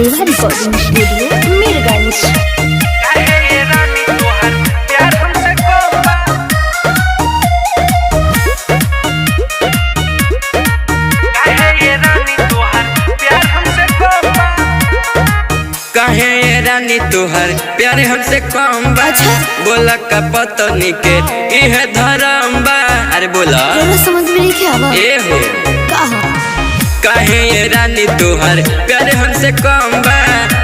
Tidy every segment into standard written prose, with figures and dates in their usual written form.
देवा recording studio Mirganj. काहे ये रानी तुहर प्यार हमसे कम बा। बोला का पतनी के इहे धर्म बा। अरे बोला समझ में नहीं क्या ए हो काहे ये रानी तुहर प्यार हमसे कम बा।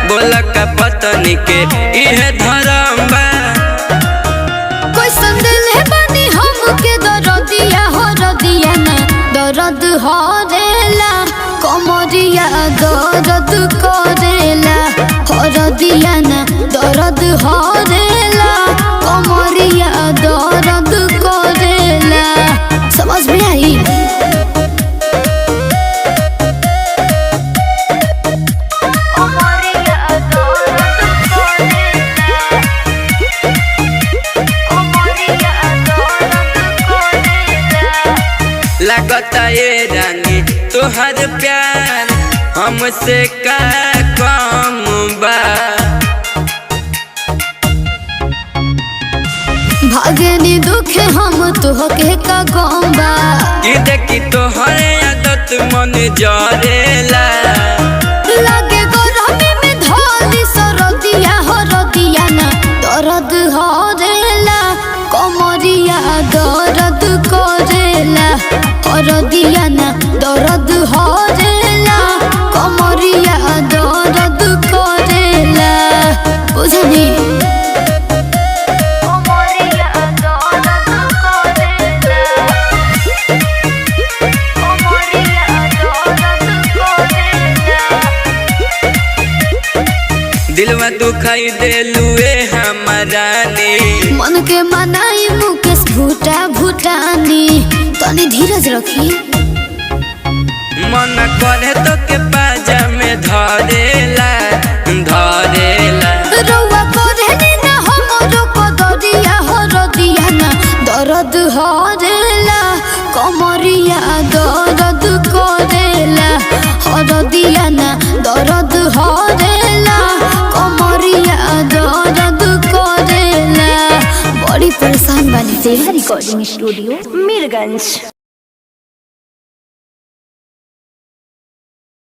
बोला का पतनी के इहे धर्म बा। कोई संदेह है बानी हमके दर्दिया हो रदिया ना दर्द हो रेला कमरिया दर्द करेला हो रदिया ना दर्द हो रेला कमरिया दर्द करेला। समझ में आई? लगता ये रानी तुहर प्यार हमसे का कम बा। भागनी दुख हम तुहके का गौबा कि देखी तोहर आदत मन जरेला। लागे गरमी में धोली सरदिया हो रदिया ना दर्द हो रेला कमरिया दर्द करेला हो रदिया ना दर्द हो रेला कमरिया दर्द करेला। बुझनी दिलवा दुखाई देलुए हमारा ने मन के मनाई मुकेश भूटा भूटानी तनी धीरज रखी। मन करे तो के पाजा में धरेला धरेला। रउआ करे नी ना हमरो कदरिया हो रदिया ना दर्द हो रेला कमरिया दर्द करेला हो रदिया ना दर्द हो रेला कमरिया दर्द करेला। बड़ी परेशान बानी। देवा रिकॉर्डिंग स्टूडियो मीरगंज।